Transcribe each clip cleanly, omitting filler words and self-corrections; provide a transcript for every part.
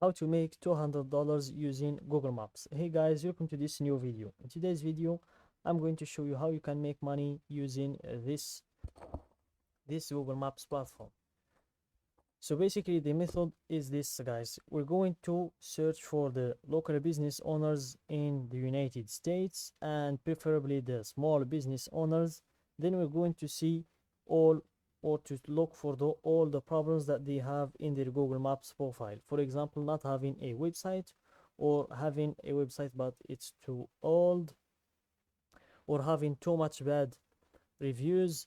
How to make $200 using Google Maps. Hey guys, welcome to this new video. In today's video, I'm going to show you how you can make money using this Google Maps platform. So basically the method is this, guys. We're going to search for the local business owners in the United States and preferably the small business owners. Then we're going to see all or to look for all the problems that they have in their Google Maps profile. For example, not having a website, or having a website but it's too old, or having too much bad reviews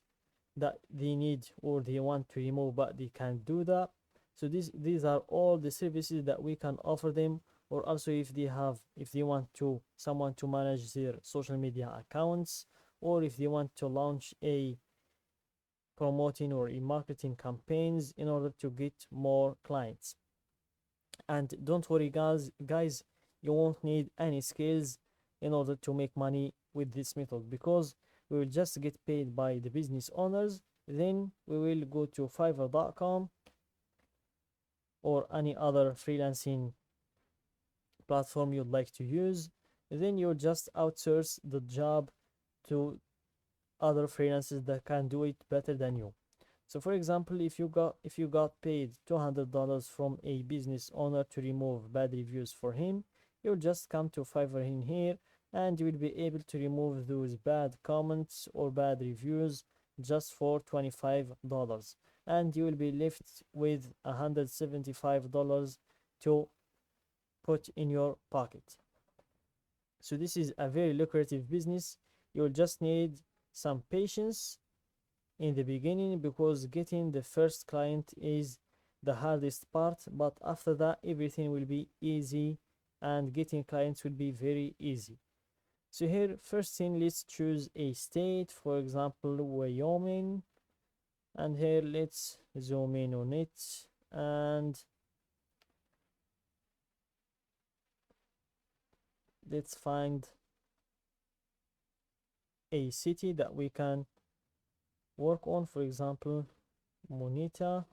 that they need or they want to remove but they can't do that. So these are all the services that we can offer them. Or also if they want to someone to manage their social media accounts, or if they want to launch a promoting or in marketing campaigns in order to get more clients. And don't worry guys, you won't need any skills in order to make money with this method, because we will just get paid by the business owners. Then we will go to fiverr.com or any other freelancing platform you'd like to use. Then you'll just outsource the job to other freelancers that can do it better than you. So for example, if you got paid $200 from a business owner to remove bad reviews for him, you'll just come to Fiverr in here and you will be able to remove those bad comments or bad reviews just for $25, and you will be left with $175 to put in your pocket. So this is a very lucrative business. You'll just need some patience in the beginning, because getting the first client is the hardest part, but after that everything will be easy and getting clients will be very easy. So here, first thing, let's choose a state, for example Wyoming, and here let's zoom in on it and let's find a city that we can work on, for example Moneta.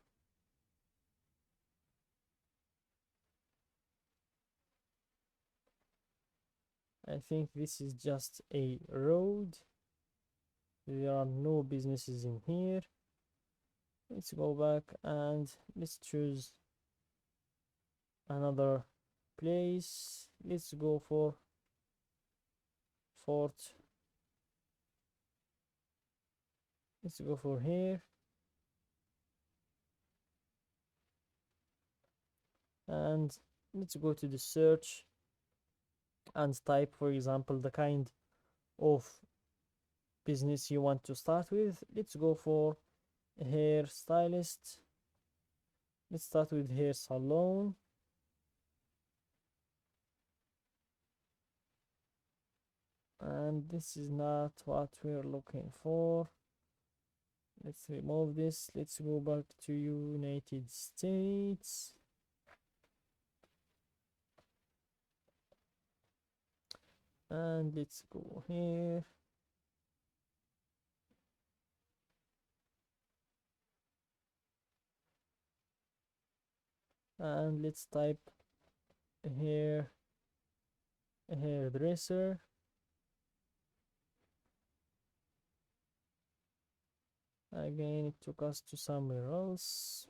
I think this is just a road, there are no businesses in here. Let's go back and let's choose another place. Let's go for Fort. Let's go for here and let's go to the search and type, for example, the kind of business you want to start with. Let's go for hair stylist. Let's start with hair salon. And this is not what we're looking for. Let's remove this. Let's go back to United States. And let's go here. And let's type here hairdresser. Again, it took us to somewhere else.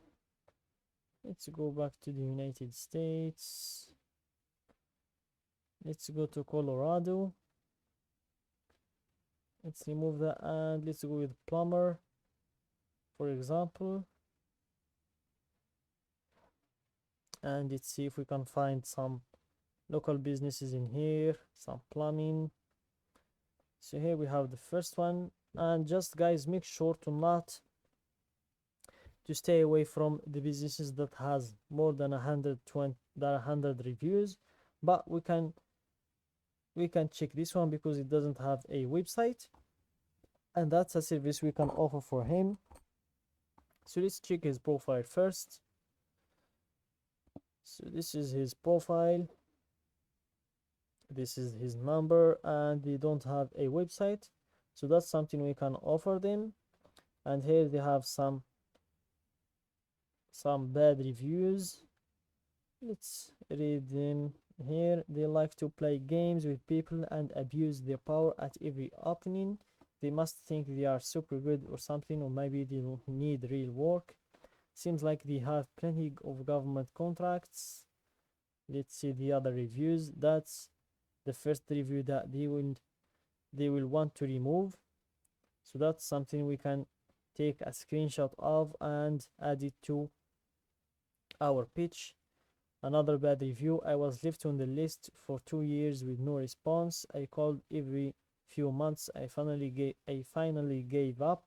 Let's go back to the United States. Let's go to Colorado. Let's remove that and let's go with plumber, for example. And let's see if we can find some local businesses in here, some plumbing. So here we have the first one. And just guys, make sure to stay away from the businesses that has more than 100 reviews. But we can check this one because it doesn't have a website, and that's a service we can offer for him. So let's check his profile first. So this is his profile, this is his number, and they don't have a website, so that's something we can offer them. And here they have some bad reviews. Let's read them here. They like to play games with people and abuse their power at every opening. They must think they are super good or something, or maybe they don't need real work. Seems like they have plenty of government contracts. Let's see the other reviews. That's the first review that they will want to remove. So that's something we can take a screenshot of and add it to our pitch. Another bad review. I was left on the list for 2 years with no response. I called every few months. I finally gave up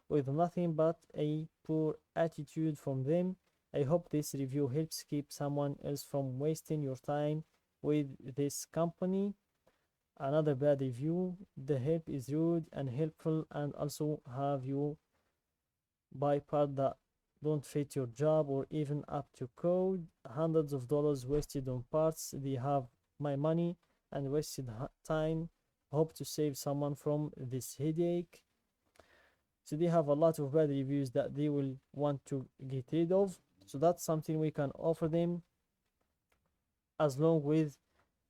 with nothing but a poor attitude from them. I hope this review helps keep someone else from wasting your time with this company. Another bad review. The help is rude and helpful and also have you buy part that don't fit your job or even up to code. Hundreds of dollars wasted on parts. They have my money and wasted time. Hope to save someone from this headache. So they have a lot of bad reviews that they will want to get rid of. So that's something we can offer them as long with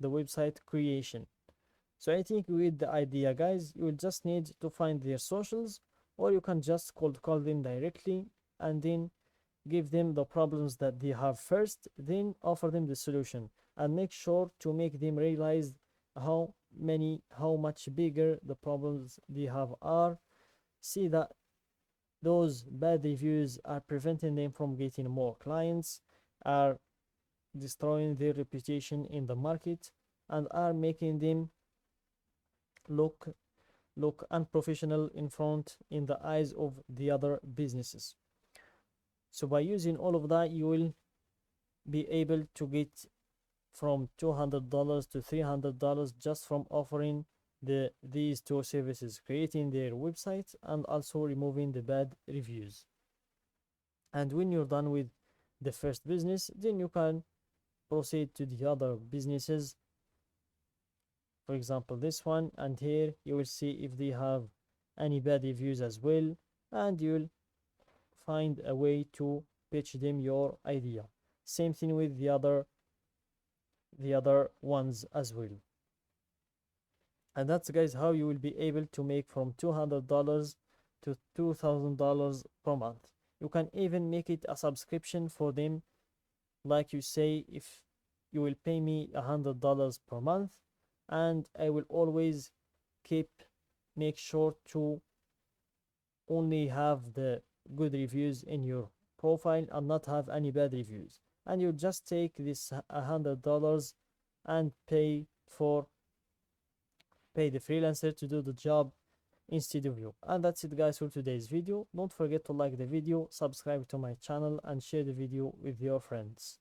the website creation. So I think with the idea, guys, you will just need to find their socials, or you can just cold call them directly and then give them the problems that they have first, then offer them the solution, and make sure to make them realize how much bigger the problems they have are. See that those bad reviews are preventing them from getting more clients, are destroying their reputation in the market, and are making them look unprofessional in the eyes of the other businesses. So by using all of that, you will be able to get from $200 to $300 just from offering these two services, creating their website and also removing the bad reviews. And when you're done with the first business, then you can proceed to the other businesses. For example, this one, and here you will see if they have any bad reviews as well, and you'll find a way to pitch them your idea. Same thing with the other ones as well. And that's, guys, how you will be able to make from $200 to $2,000 per month. You can even make it a subscription for them, like you say, if you will pay me $100 per month, and I will always make sure to only have the good reviews in your profile and not have any bad reviews. And you just take this $100 and pay the freelancer to do the job instead of you. And that's it, guys, for today's video. Don't forget to like the video, subscribe to my channel, and share the video with your friends.